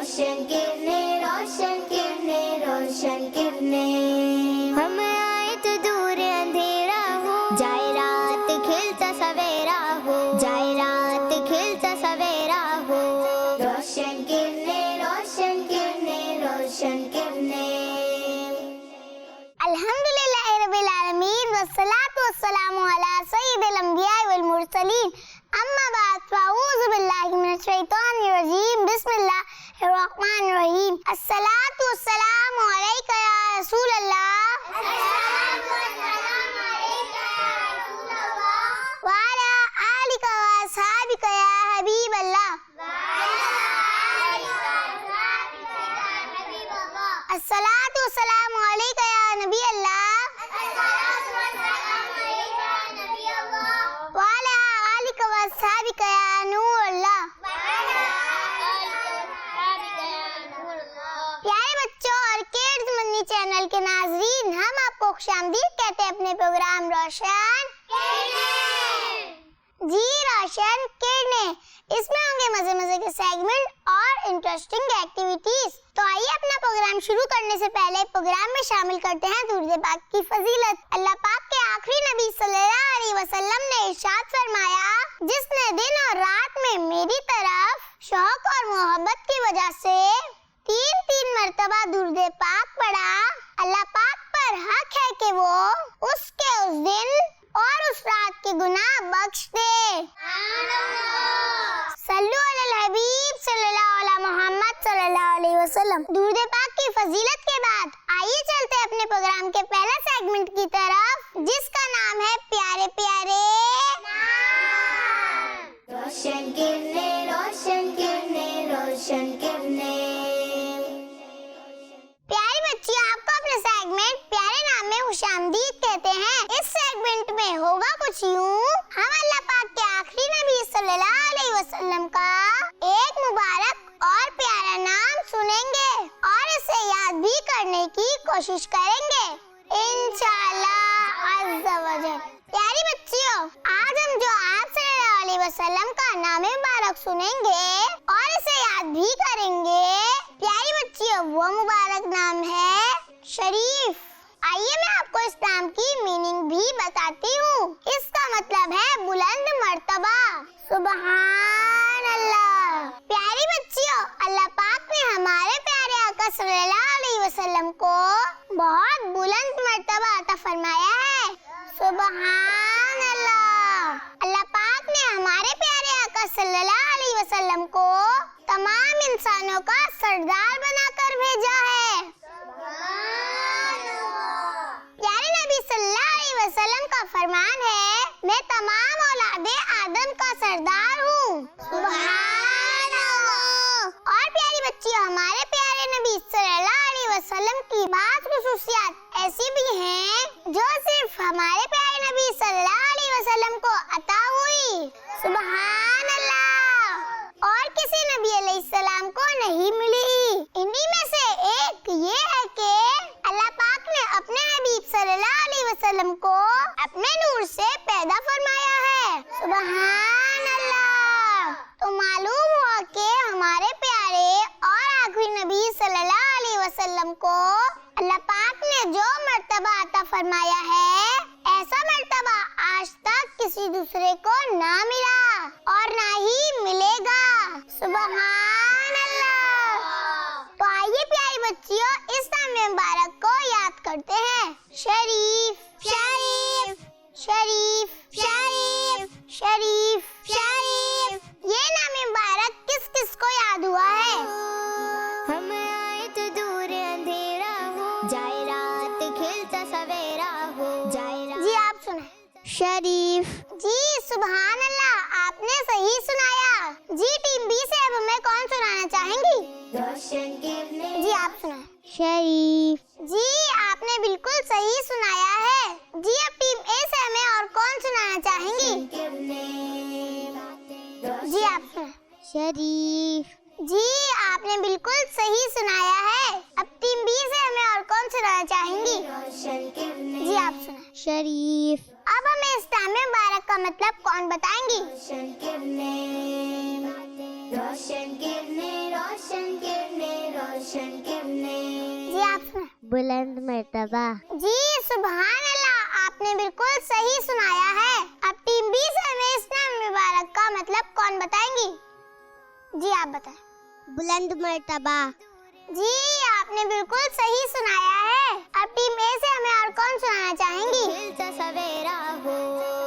रोशन किरणें, रोशन किरणें, रोशन किरणें। हम आए तो दूर अंधेरा हो, जाए रात खिलता सवेरा हो, जाए रात खिलता सवेरा हो। रोशन किरणें, रोशन किरणें, रोशन किरणें। अल्हम्दुलिल्लाहि रब्बिल आलमीन वस्सलातु वस्सलामु अला सय्यिदिल अंबिया वल मुरसलीन अम्मा बाद फ़अऊज़ु बिल्लाहि मिनश शैतानिर रजीम बिस्मिल्लाहिर रहमानिर रहीम। अस्सलातु वस्सलामु अलैका या रसूल अल्लाह, अस्सलातु वस्सलामु अलैका या रसूल अल्लाह, व अला आलिका व अस्हाबिका या हबीब अल्लाह, व अला आलिका व अस्हाबिका या हबीब अल्लाह। अस्सलातु वस्सलामु अलैका या नबी अल्लाह, अस्सलातु वस्सलामु अलैका या नबी अल्लाह, व अला आलिका व अस्हाबिका या नूर अल्लाह, व अला आलिका व अस्हाबिका या नूर अल्लाह। प्यारे बच्चों और किड्स मन्नी चैनल के नाज़रीन, हम आपको खुशामदीद कहते हैं अपने प्रोग्राम रोशन जी रोशन किरणें। इसमें होंगे मजे मजे के सेगमेंट और इंटरेस्टिंग एक्टिविटीज। तो आइए अपना प्रोग्राम शुरू करने से पहले प्रोग्राम में शामिल करते हैं दुरूद पाक की फजीलत। अल्लाह पाक के आखिरी नबी सल्लल्लाहु अलैहि वसल्लम ने इरशाद फरमाया, जिसने दिन और रात में मेरी तरफ शौक और मोहब्बत की वजह से 3-3 मर्तबा दुरूद पाक पढ़ा, अल्लाह पाक पर हक है कि वो उसके उस दिन और उस रात के गुनाह बख्श दे। सल्लु अलल हबीब सल्लल्लाहु अलैहि मोहम्मद सल्लल्लाहु अलैहि वसल्लम। दुरूद पाक की फजीलत के बाद आइए चलते हैं अपने प्रोग्राम के पहले सेगमेंट की तरफ, जिसका नाम है प्यारे प्यारे रोशन किरणें, रोशन किरणें, रोशन किरणें। प्यारे बच्चियों, आपको अपने सेगमेंट प्यारे नाम में खुशामदीद कहते हैं। इस सेगमेंट में होगा कुछ यूं, हम अल्लाह पाक के आखिरी नबी सल्लल्लाहु अलैहि वसल्लम का एक मुबारक और प्यारा नाम सुनेंगे और इसे याद भी करने की कोशिश करेंगे इंशाअल्लाह अज़्ज़ा वजल। प्यारी बच्चियों, आज हम जो आप सल्लल्लाहु अलैहि वसल्लम का नाम मुबारक सुनेंगे और इसे याद भी करेंगे, प्यारी बच्चियों, वो मुबारक नाम है शरीफ। आइए मैं आपको इस नाम की मीनिंग भी बताती हूँ। इसका मतलब है बुलंद मर्तबा। सुबहान अल्लाह। प्यारी बच्चियों, अल्लाह पाक ने हमारे प्यारे आका सल्लल्लाहु अलैहि वसल्लम को बहुत बुलंद मर्तबा अता फरमाया है। सुबहान अल्लाह। अल्लाह पाक ने हमारे प्यारे आका सल्लल्लाहु अलैहि वसल्लम को तमाम इंसानों का सरदार बनाकर भेजा है। प्यारे नबी सल्लल्लाहु अलैहि वसल्लम का फरमान है, मैं तमाम औलादे आदम का सरदार हूँ। सुभान अल्लाह। और प्यारी बच्चियों, हमारे प्यारे नबी सल्लल्लाहु अलैहि वसल्लम की बात खुसूसियात ऐसी भी हैं जो सिर्फ हमारे प्यारे नबी सल्लल्लाहु अलैहि वसल्लम को अता हुई। सुभान अल्लाह। और किसी नबी अलैहिस्सलाम को नहीं मिली। इन्हीं में से एक ये है कि अल्लाह पाक ने अपने हबीब सल्लल्लाहु अलैहि वसल्लम को अपने नूर से पैदा फरमाया है। सुभान अल्लाह। तो मालूम हुआ कि हमारे प्यारे और आखिरी नबी सल्लल्लाहु अलैहि वसल्लम को अल्लाह पाक ने जो मर्तबा अता फरमाया है, ऐसा मर्तबा आज तक किसी दूसरे को ना मिला और ना ही मिलेगा। सुभान अल्लाह। तो आइए प्यारी बच्चियों, इस नाम मुबारक को याद करते हैं। शरीफ शरीफ शरीफ शरीफ शरीफ शरीफ। ये नाम मुबारक किस किस को याद हुआ है? हम आए तो दूर अंधेरा हो, जाए रात खिलता सवेरा हो, जाए रात। जी आप सुने शरीफ। जी सुभान अल्लाह, आपने सही सुनाया। जी टीम बी से अब हमें कौन सुनाना चाहेंगी? रोशन किरणें। जी आप सुनाए शरीफ। जी आपने बिल्कुल सही सुनाया है। जी अब टीम ए से हमें और कौन सुनाना चाहेंगी? जी आप सुनाए शरीफ। जी आपने बिल्कुल सही सुनाया है। अब टीम बी से हमें और कौन सुनाना चाहेंगी? जी आप सुनाए शरीफ। अब हमें इस नाम मुबारक का मतलब कौन बताएंगी? रोशन किरणें, रोशन किरणें, रोशन किरणें। रोशन किरणें। जी आप सुनाएं। बुलंद मर्तबा। जी सुभान अल्लाह, आपने बिल्कुल सही सुनाया है। अब टीम बी से हमें इस नाम मुबारक का मतलब कौन बताएंगी? जी आप बताएं। बुलंद मर्तबा। जी आपने बिल्कुल सही सुनाया है। अब टीम ए से हमें और कौन सुनाना चाहेंगी? खिलता सवेरा हो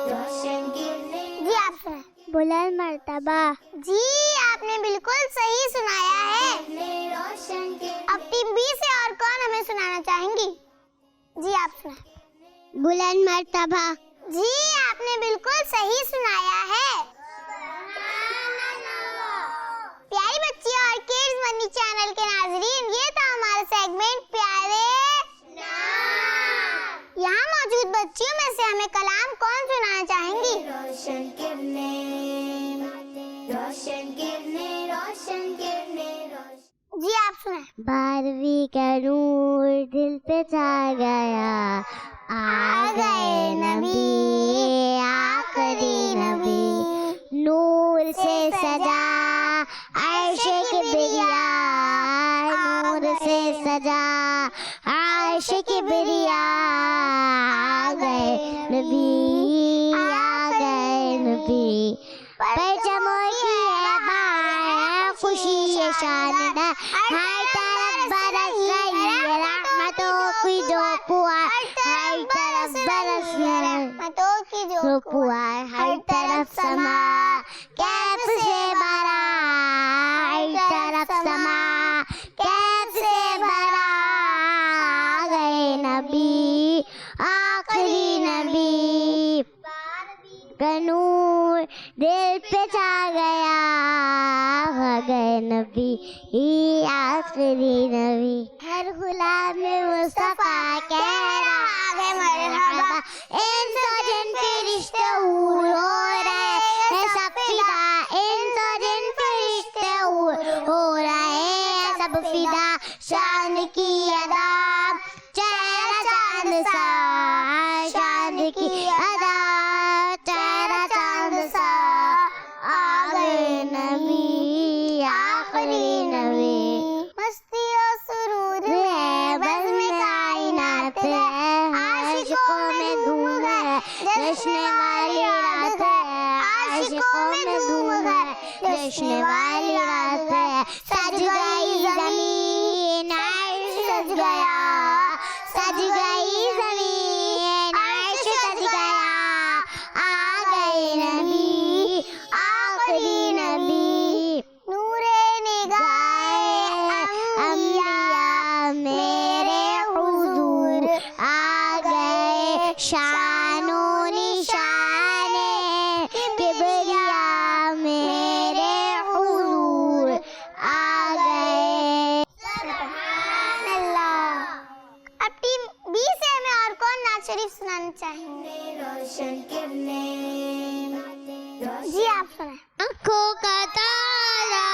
रोशन किरणें। जी आप सुनाएं। बुलंद मर्तबा। जी आपने बिल्कुल सही सुनाया है। किरणें रोशन किरणें। अब टीम बी से और कौन हमें सुनाना चाहेंगी? जी आप सुनाएं। बुलंद मर्तबा। जी आपने बिल्कुल सही सुनाया है। प्यारी बच्चियों और किड्स मनी चैनल के नाजरीन, ये था हमारा सेगमेंट प्यारे नाम। यहाँ मौजूद बच्चियों में से हमें कलाम कौन सुनाना चाहेंगी? रोशन किरणें रोशन किरणें रोशन किरणें रोशन। जी आप सुनाएं। 12वीं का नूर दिल पे छा गया, आ गए नबी आखिरी नबी, नूर से सजा अर्श किबरिया, नूर से सजा अर्श किबरिया, आ गए नबी आ गए नबी, परचमों की है बाहर खुशी ये शान है, हर तरफ बरस रही है रहमतों की जो फुहार, हर तरफ बरस रही है रहमतों की जो फुहार, हर तरफ समा कैफ से भरा, हर तरफ समा कैफ से भरा, आ गए नबी आखिरी नबी, का नूर दिल पे छा गया, आ गए नबी आखिरी नबी, हर गुलाम मुस्तफा कह रहा है मरहबा, इंसान जिन फरिश्ते हूर हो रहे हैं सब फिदा, इंसान जिन फरिश्ते हूर हो रहे हैं सब फिदा, शान की अदा चेहरा चांद सा, शान की अदा चेहरा चांद सा, आ गए नबी आखिरी नबी, मस्ती और सुरूर है बज़्म कायनात है, आशिकों में धूम है जश्न वाली रात है, आशिकों में धूम है जश्न वाली रात है, सज गई ज़मीन अर्श सज गया, सज गई ज़मीन अर्श सज गया, आ गए नबी आखिरी नबी, नूरे निगाहे अंबिया मेरे हुजूर, आ गए शानो निशाने किबरिया मेरे हुजूर, आ गए। सुभान अल्लाह। अब टीम बी से हमें और कौन नात शरीफ सुनाना चाहेंगे? रोशन किरणें जी आप सुनाएं। आँखों का तारा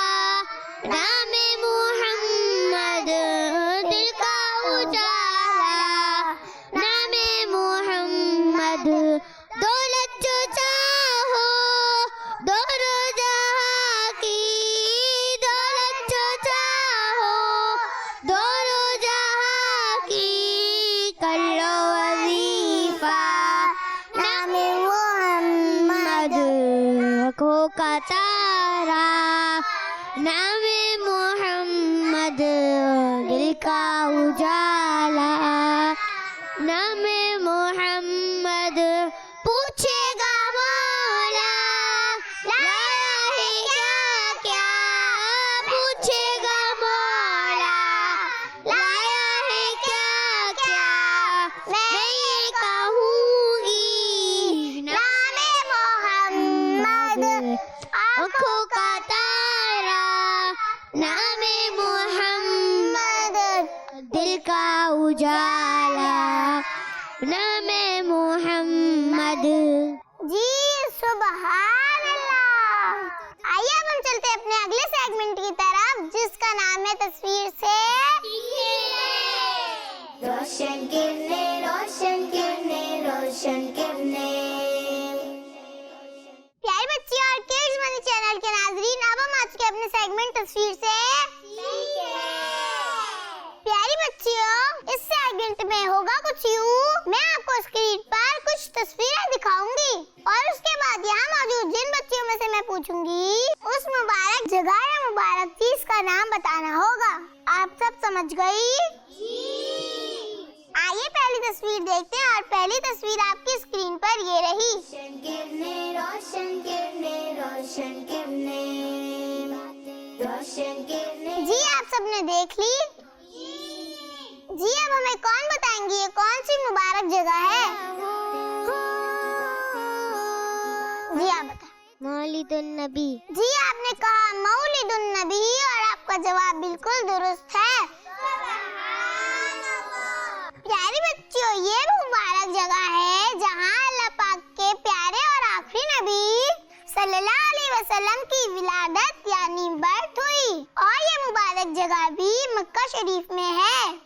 नामे मोहम्मद, दिल का उजाला नामे मोहम्मद, दौलत जो चाहो दोनों जहां की, दौलत जो चाहो दोनों जहां की, कर लो वजीफा नामे मोहम्मद, आँखों का तारा नामे मोहम्मद, दिल का उजाला नामे मोहम्मद, पूछेगा मौला लाया है क्या क्या, पूछेगा मौला लाया है क्या क्या, मैं ये कहूँगी नामे मोहम्मद, आँखों का तारा नामे मोहम्मद, दिल का उजाला नामे मोहम्मद। जी सुभान अल्लाह। आइए अब हम चलते हैं अपने अगले सेगमेंट की तरफ, जिसका नाम है तस्वीर से रोशन किरणें रोशन किरणें रोशन किरणें। प्यारी बच्चियों और किड्स मनी चैनल के नाजरीन, अब हम आ चुके हैं अपने सेगमेंट तस्वीर से सेगमेंट में होगा कुछ यूं, मैं आपको स्क्रीन पर कुछ तस्वीरें दिखाऊंगी और उसके बाद यहाँ मौजूद जिन बच्चियों में से मैं पूछूंगी उस मुबारक जगह या मुबारक चीज का नाम बताना होगा। आप सब समझ गई? आइए पहली तस्वीर देखते हैं और पहली तस्वीर आपकी स्क्रीन पर ये रही। रोशन किरणें, रोशन किरणें, रोशन किरणें, रोशन किरणें। जी आप सबने देख ली? जी अब हमें कौन बताएंगी ये कौन सी मुबारक जगह है? जी आप बताएं। मौलिदुन नबी। जी आपने कहा मौलिदुन नबी और आपका जवाब बिल्कुल दुरुस्त है। प्यारी बच्चियों, ये मुबारक जगह है जहाँ अल्लाह पाक के प्यारे और आखिरी नबी सल्लल्लाहु अलैहि वसल्लम की विलादत यानी बर्थ हुई और ये मुबारक जगह भी मक्का शरीफ में है।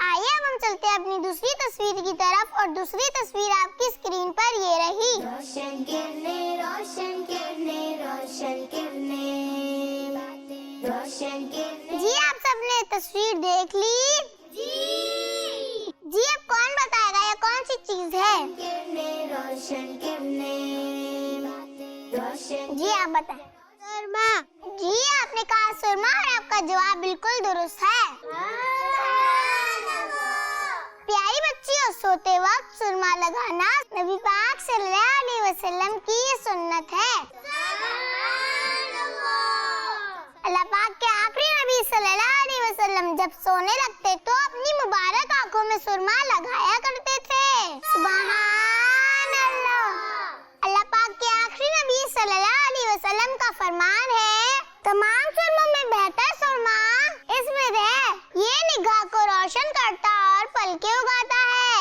आइए अब हम चलते हैं अपनी दूसरी तस्वीर की तरफ और दूसरी तस्वीर आपकी स्क्रीन पर ये रही। रोशन किरणें, रोशन किरणें, रोशन किरणें, रोशन किरणें। जी आप सबने तस्वीर देख ली? जी अब कौन बताएगा ये कौन सी चीज है? किरणें, रोशन किरणें, रोशन। जी आप बताएं। सुरमा। जी आपने कहा सुरमा और आपका जवाब बिल्कुल दुरुस्त है। प्यारी बच्चियों, सोते वक्त सुरमा लगाना नबी पाक सल्लल्लाहु अलैहि वसल्लम की सुन्नत है। अल्लाह पाक के आखिरी नबी सल्लल्लाहु अलैहि वसल्लम जब सोने लगते तो अपनी मुबारक आंखों में सुरमा लगाया करते थे। सुभान अल्लाह। अल्लाह पाक के आखिरी नबी सल्लल्लाहु अलैहि वसल्लम का फरमान है, तमाम सुरमों में बेहतर सुरमा इसमें है, ये निगाह को रोशन करता और पलके उगाता है।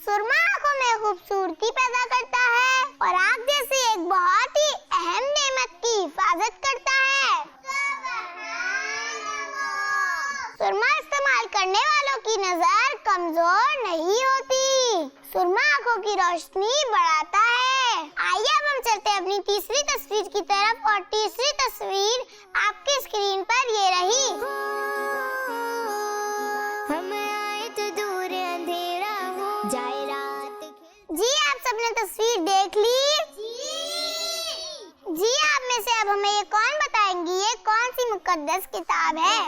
सुरमा आंखों में खूबसूरती पैदा करता है और आँख जैसी एक बहुत ही अहम नेमत की हिफाजत करता है। सुरमा इस्तेमाल करने वालों की नजर कमजोर नहीं होती। सुरमा आंखों की रोशनी बढ़ाता है। आइए अब हम चलते हैं अपनी तीसरी तस्वीर की तरफ और तीसरी तस्वीर आपकी स्क्रीन पर ये रही। हम आए तो दूर अंधेरा हो जाए रात। जी आप सबने तस्वीर देख ली? जी आप में से अब हमें ये कौन बताएंगी ये कौन सी मुकद्दस किताब है?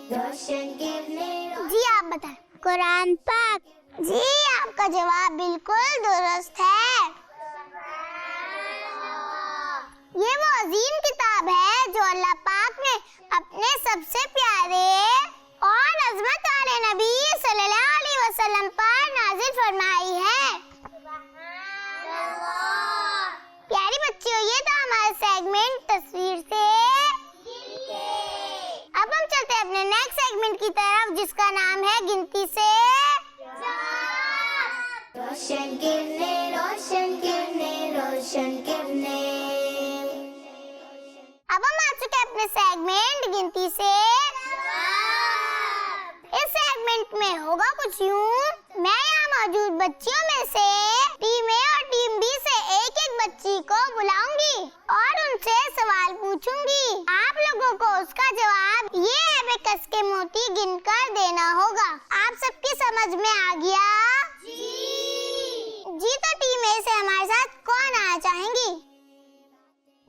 रोशन किरणें। जी आप बताएं। कुरान पाक। जी आपका जवाब बिल्कुल दुरुस्त है। ये वो अजीम किताब है जो अल्लाह पाक ने अपने सबसे प्यारे और अजमत वाले नबी सल्लल्लाहु अलैहि वसल्लम पर नाजिल फरमाई है। प्यारी बच्चियों, ये तो हमारा सेगमेंट तस्वीर से। अब हम चलते हैं अपने नेक्स्ट सेगमेंट की तरफ जिसका नाम है गिनती से। रोशन किरणें, रोशन किरणें, रोशन किरणें। अब हम आ चुके हैं अपने सेगमेंट गिनती से। इस सेगमेंट में होगा कुछ यूं, मैं यहाँ मौजूद बच्चियों में से टीम ए और टीम बी से एक एक बच्ची को बुलाऊंगी और उनसे सवाल पूछूंगी। आप लोगों को उसका जवाब ये एबेकस के मोती गिनकर देना होगा। आप सबकी समझ में आ गया? जी तो टीम ए से हमारे साथ कौन आना चाहेंगी?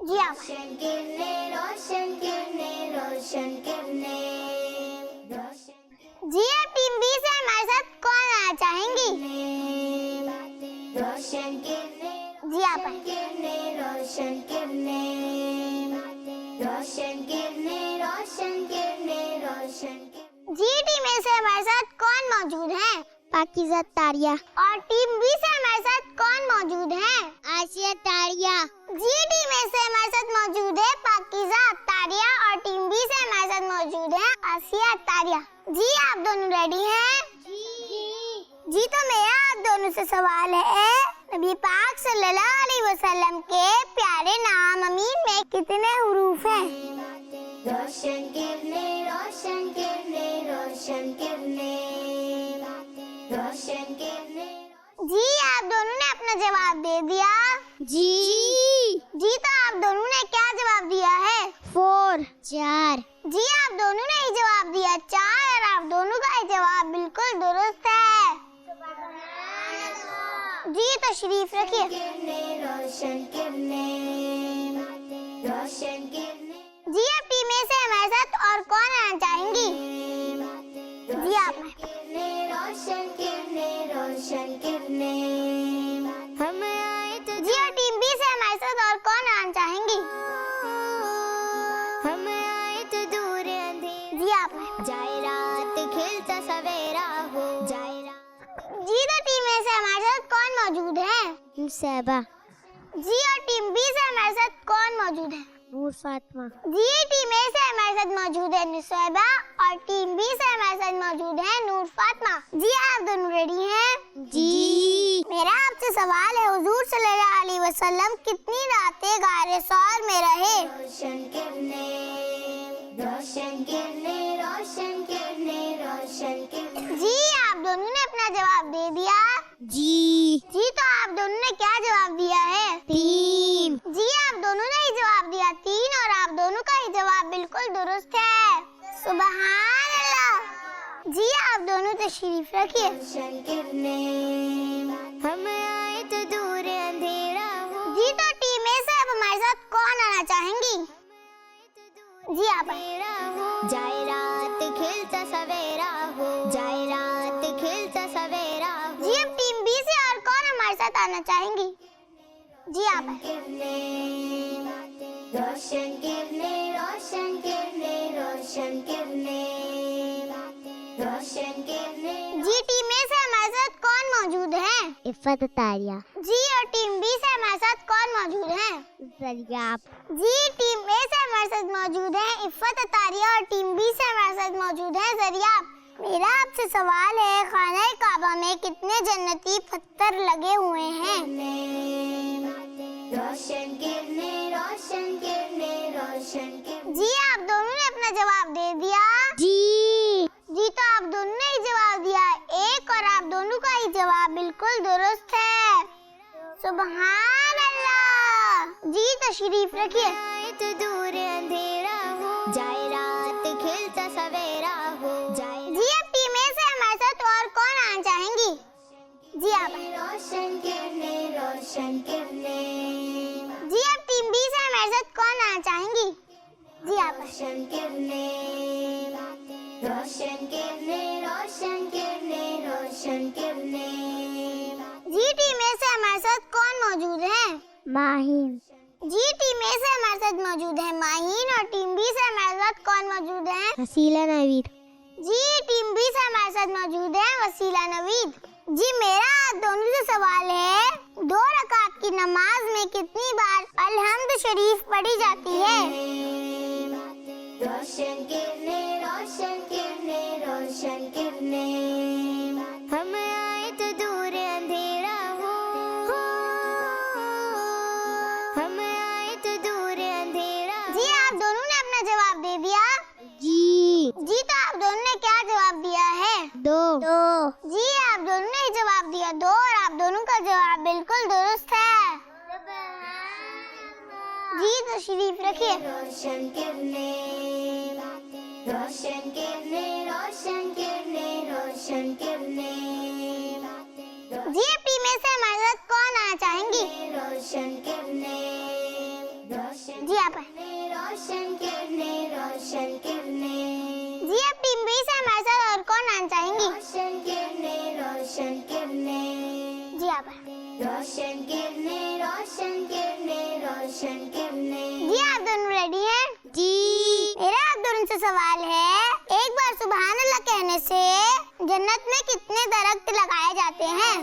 जी आप। रोशन किरणें, रोशन किरणें, रोशन किरणें, रोशन। जी अब टीम बी से हमारे साथ कौन आना चाहेंगी? रोशन किरणें। जी आप। किरणें, रोशन किरणें, रोशन किरणें, रोशन किरणें, रोशन किरणें। जी टीम ए से हमारे साथ कौन मौजूद है? पाकिज़ा तारिया। और टीम बी से हमारे साथ कौन मौजूद है? आसिया तारिया। जी टीम ए से हमारे साथ मौजूद है पाकिज़ा तारिया और टीम बी से हमारे साथ मौजूद है आसिया तारिया। जी आप दोनों रेडी हैं? जी तो मेरा आप दोनों से सवाल है, नबी पाक सल्लल्लाहु अलैहि वसल्लम के प्यारे नाम अमीन में कितने हुरूफ हैं? रोशन किरणें, रोशन किरणें, रोशन किरणें, रोशन किरणें। जी आप दोनों ने अपना जवाब दे दिया। जी तो आप दोनों ने क्या जवाब दिया है? 4। तशरीफ रखिए। किरणें रोशन किरणें, रोशन किरणें। जी अब टीम ए से हमारे साथ और कौन आना चाहेंगी? जी आप। किरणें रोशन किरणें, रोशन किरणें, हम आए तो जी और टीम बी से हमारे साथ और कौन आना चाहेंगी? हम आए तो दूर अंधेरा, जी आप। जाए रात खिलता सवेरा हो, जाए रात। जी तो टीम ए से हमारे साथ कौन मौजूद है? सहबा, जी और टीम बी से हमारे साथ कौन मौजूद है? नूर फातिमा, जी टीम ए से हमारे साथ मौजूद है नुसैबा और टीम बी से हमारे साथ मौजूद है नूर फातिमा। जी आप दोनों रेडी हैं? जी। मेरा आपसे सवाल है, हुजूर सल्लल्लाहु अलैहि वसल्लम कितनी रातें गारे सौर में रहे? रोशन किरणें, रोशन किरणें, रोशन किरणें, रोशन किरणें। जी आप दोनों ने अपना जवाब दे दिया। जी। जी तो आप दोनों ने क्या जवाब दिया है? 3। जी आप दोनों ने ही जवाब दिया 3 और आप दोनों का ही जवाब बिल्कुल दुरुस्त है। सुबहान अल्लाह। जी आप दोनों तशरीफ रखिए। रोशन किरणें, हम आए तो दूर अंधेरा हो। जी तो टीम ए से अब हमारे साथ कौन आना चाहेंगी? जी आप। जाए रात खिलता सवेरा हो, जाए रात खिलता सवेरा हो। जी अब टीम बी से और कौन हमारे साथ आना चाहेंगी? जी आप। किरणें, रोशन किरणें, रोशन किरणें, रोशन किरणें, रोशन किरणें। जी टीम ए से हमारे साथ कौन मौजूद है? इफ़त तारिया, जी और टीम बी से हमारे साथ कौन मौजूद है? जरियाब, जी टीम ए से हमारे साथ मौजूद है इफ़त तारिया और टीम बी से हमारे साथ मौजूद है जरियाब। मेरा आपसे सवाल है, खाना काबा में कितने जन्नती पत्थर लगे हुए हैं? रोशन किरणें, रोशन किरणें, रोशन किरणें। जी आप दोनों ने अपना जवाब दे दिया। जी। जी तो आप दोनों ने ही जवाब दिया 1 और आप दोनों का ही जवाब बिल्कुल दुरुस्त है। सुबहान अल्लाह। जी तशरीफ रखिए। आए तो दूर अंधेरा हो, जाए रात खिलता सवेरा हो, जाए। जी अब टीम ए से हमारे साथ और कौन आना चाहेंगी? जी आप। रोशन किरणें, रोशन किरणें, जी अब टीम बी से हमारे साथ कौन आना चाहेंगी? जी आप। रोशन किरणें, रोशन किरणें, रोशन किरणें, रोशन किरणें। जी टीम ए से हमारे साथ कौन मौजूद है? माहिन, जी टीम ए से हमारे साथ मौजूद है माहीन और टीम बी से हमारे साथ कौन मौजूद है? हसीला नवीद, जी टीम बी से हमारे साथ मौजूद है वसीला नवीद। जी मेरा आप दोनों से सवाल है, 2 रकात की नमाज में कितनी बार अलहम्द शरीफ पढ़ी जाती है? रोशन किरणें, रोशन किरणें, रोशन किरणें, हम आए तो दूर अंधेरा हो, हम आए तो दूर अंधेरा। जी आप दोनों ने अपना जवाब दे दिया। जी। जी तो आप दोनों ने क्या जवाब दिया है? 2। जी आप दोनों ने ही जवाब दिया 2 और आप दोनों का जवाब बिल्कुल दुरुस्त है। जी तशरीफ रखिए। रोशन किरणें, रोशन किरणें, रोशन किरणें, रोशन किरणें। जी अब टीम ए से हमारे साथ कौन आना चाहेंगी? रोशन किरणें, रोशन जी आप। रोशन किरणें, रोशन किरणें। जी अब टीम बी से हमारे साथ और कौन आना चाहेंगी? रोशन किरणें, रोशन किरणें। जी आप। रोशन किरणें, रोशन किरणें, रोशन किरणें। जी आप दोनों रेडी हैं? जी। मेरा आप दोनों से सवाल है, एक बार सुबहान अल्लाह कहने से जन्नत में कितने दरख्त लगाए जाते हैं?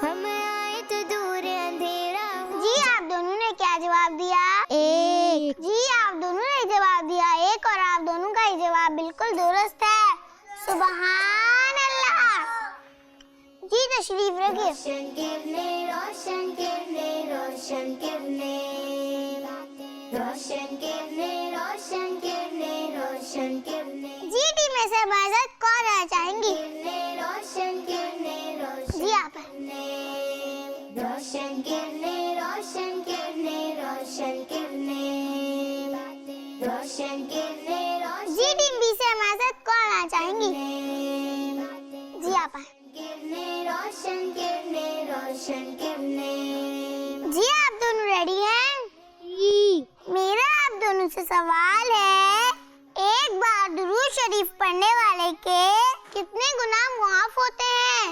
हम आए तो दूर अंधेरा हो। जी आप दोनों ने क्या जवाब दिया? 1। जी आप दोनों ने जवाब दिया 1 और आप दोनों का ही जवाब बिल्कुल दुरुस्त है। सुबहान अल्लाह। जी तशरीफ रखिए। रोशन किरणें, रोशन किरणें, रोशन किरणें, रोशन किरणें, रोशन किरणें, रोशन किरणें। जी टीम में से हमारे साथ कौन आना चाहेंगी? रोशन किरणें, रोशन जी आप। रोशन किरणें, रोशन किरणें, रोशन किरणें, रोशन किरणें, रोशन जी टीम बी से हमारे साथ कौन आना चाहेंगी? जी आप। किरणें, रोशन किरने। जी आप दोनों रेडी हैं? जी। मेरा आप दोनों से सवाल है, एक बार दुरूद शरीफ पढ़ने वाले के कितने गुनाह माफ होते हैं?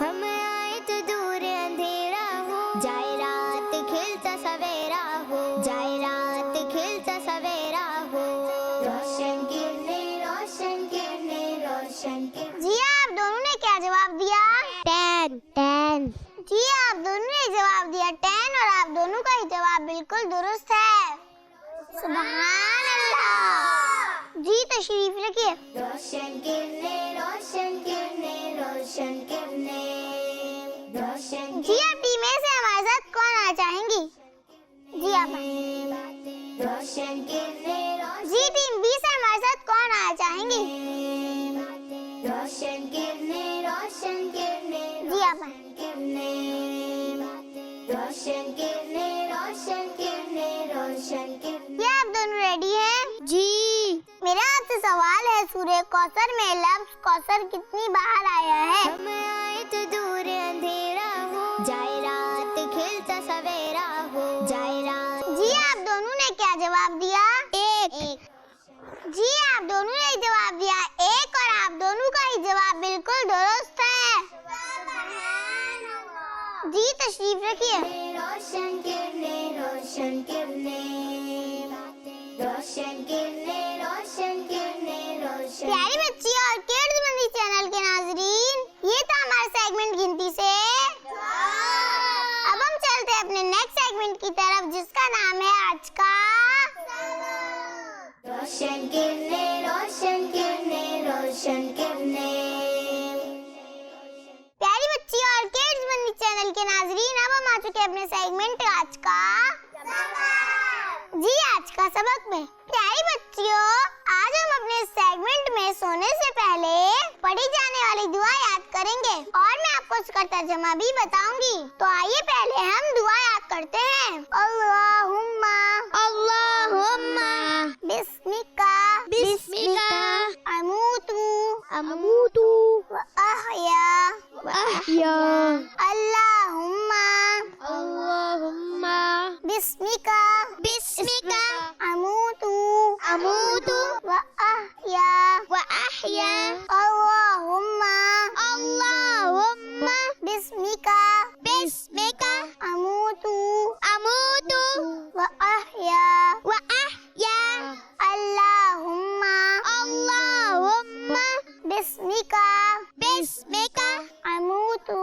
हम आए तो दूर अंधेरा हो, जाए रात खिलता सवेरा हो, जाए रात खिलता सवेरा हो। रोशन किरने रोशन किरने रोशन किरने। जी आप दोनों ने क्या जवाब दिया? 10 जी आप दोनों ने जवाब दिया 10 और आप दोनों का ही जवाब बिल्कुल दुरुस्त है। सुभान अल्लाह। जी तशरीफ रखिए। रोशन किरने रोशन किरने रोशन किरने रोशन। जी आप टीम ए से हमारे साथ कौन आना चाहेंगी? जी आप। रोशन किरने जी टीम बी से हमारे साथ कौन आना चाहेंगी? रोशन किरने रोशन किरने जी आप। किरने रोशन किरने रोशन किरने रोशन किरने। जी आप दोनों रेडी हैं? जी। मेरा आपसे सवाल है, सूरह कौसर में लफ्ज कौसर कितनी बार आया है? हम आए तो दूर अंधेरा हो, जाए रात खिलता सवेरा हो, जाए रात। जी आप दोनों ने क्या जवाब दिया? एक। जी आप दोनों ने जवाब दिया 1 और आप दोनों का ही जवाब बिल्कुल दुरुस्त है। जी तशरीफ रखिए। रोशन किरने रोशन किरने रोशन किरने रोशन किरने रोशन। प्यारी बच्ची और किड्स मंदी चैनल के नाजरीन, ये था हमारा सेगमेंट गिनती से। अब हम चलते हैं अपने नेक्स्ट सेगमेंट की तरफ, जिसका नाम है आज का रोशन किरने रोशन किरने रोशन किरने। प्यारी बच्ची और किड्स मंदी चैनल के नाजरीन, अब हम आ चुके हैं अपने सेगमेंट आज का जी आज का सबक में। प्यारी बच्चियों, आज हम अपने सेगमेंट में सोने से पहले पढ़ी जाने वाली दुआ याद करेंगे और मैं आपको उसका तर्जुमा भी बताऊंगी। तो आइए पहले हम दुआ याद करते हैं। अल्लाहुम्मा अल्लाहुम्मा बिस्मिका बिस्मिका अमूतु व अहया अल्लाहुम्मा अल्लाहुम्मा बिस्मिका अमूतु व अहया अल्लाहुम्मा बिस्मिका अमूतु व अहया अल्लाहुम्मा बिस्मिका अमूतु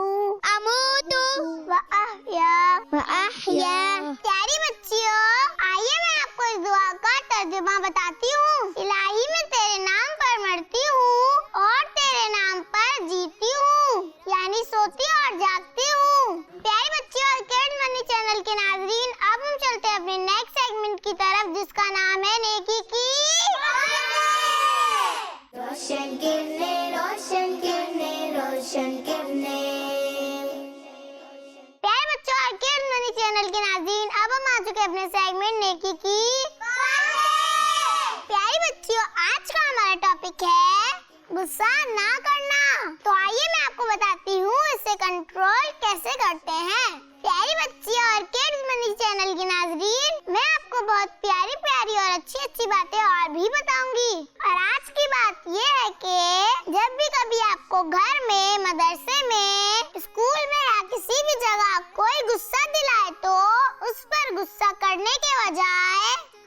व अहया। प्यारी बच्चियों, आइए मैं आपको इस दुआ का तर्जुमा बताती हूँ। इलाही मैं तेरे नाम पर मरती हूँ और तेरे नाम पर जीती हूँ, यानी सोती और जागती हूँ। प्यारी बच्चियों और किड्स मंदी चैनल के नाजरीन, अब हम चलते हैं अपने नेक्स्ट सेगमेंट की तरफ, जिसका नाम है नेकी की रोशन किरने रोशन किरने रोशन किरने। प्यारे बच्चों और किड्स मंदी चैनल के नाज़रीन, अब हम आ चुके हैं अपने सेगमेंट नेकी की। प्यारी बच्चियों, आज का हमारा टॉपिक है गुस्सा ना करना। तो आइए मैं आपको बताती हूँ इसे कंट्रोल कैसे करते हैं। प्यारी बच्चियों और किड्स मंदी चैनल के नाज़रीन, मैं आपको बहुत प्यारी प्यारी और अच्छी अच्छी बातें और भी बताऊंगी। और आज की बात ये है कि जब भी कभी आपको घर में, मदरसे में, स्कूल में या किसी भी जगह कोई गुस्सा दिलाए तो उस पर गुस्सा करने के बजाय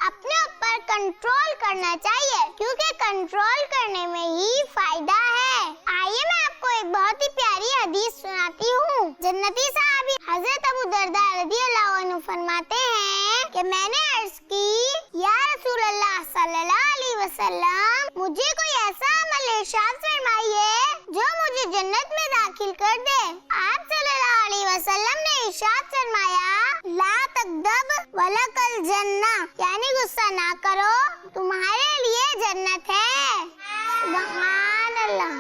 अपने ऊपर कंट्रोल करना चाहिए, क्योंकि कंट्रोल करने में ही फायदा है। आइए मैं आपको एक बहुत ही प्यारी हदीस सुनाती हूँ। जन्नती साहबी हजरत अबू दरदा रज़ियल्लाहु अन्हु फरमाते हैं कि मैंने अर्ज की, या रसूल अल्लाह सल्लल्लाहु अलैहि वसल्लम, मुझे कोई ऐसा अमल इरशाद फरमाइए जो मुझे जन्नत में दाखिल कर दे। आप सल्लल्लाहु अलैहि वसल्लम ने इरशाद फरमाया, ला तगदब वलकल जन्ना, यानी गुस्सा ना करो, तुम्हारे लिए जन्नत है। सुभान अल्लाह।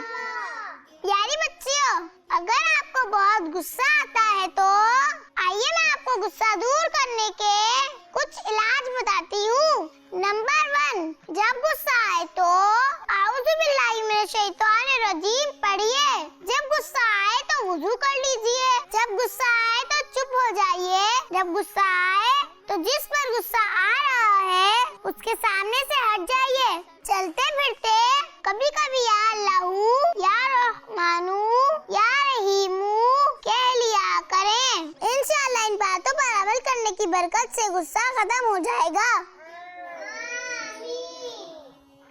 प्यारी बच्चियों, अगर आपको बहुत गुस्सा आता है तो आइए मैं आपको गुस्सा दूर करने के कुछ इलाज बताती हूँ। नंबर 1, जब गुस्सा आए तो आऊज़ु बिल्लाहि मिनश शैतानिर रजीम पढ़िए। जब गुस्सा आए तो वुजू कर लीजिए, जब गुस्सा आए तो चुप हो जाइए, जब गुस्सा आए तो जिस पर गुस्सा आ रहा है उसके सामने से हट जाइए। चलते फिरते कभी कभी या अल्लाहू, या रहमानू, या रहीमू कह लिया करें। इंशाअल्लाह इन बातों पर अमल करने की बरकत से गुस्सा खत्म हो जाएगा।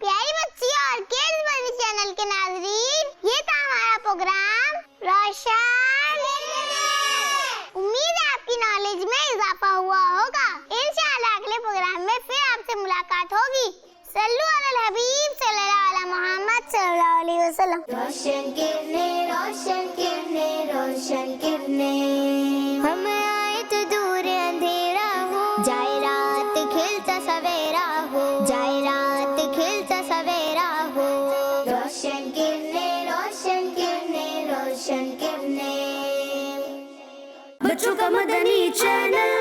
प्यारी बच्ची और किड्स वर्ल्ड चैनल के नाज़रीन, ये था हमारा प्रोग्राम रोशन। उम्मीद है आपकी नॉलेज में इजाफा हुआ होगा। इंशाअल्लाह अगले प्रोग्राम में फिर आपसे मुलाकात होगी। सल्लु अलल हबीब सल्लल्लाहु अलैहि मोहम्मद सल्लल्लाहु अलैहि वसल्लम। रोशन किरणें, रोशन किरणें, रोशन किरणें, हम आए तो दूर अंधेरा हो जाए, रात खिलता सवेरा हो जाए, रात खिलता सवेरा हो। रोशन किरणें, रोशन किरणें, रोशन किरणें। बच्चों का मदनी चैनल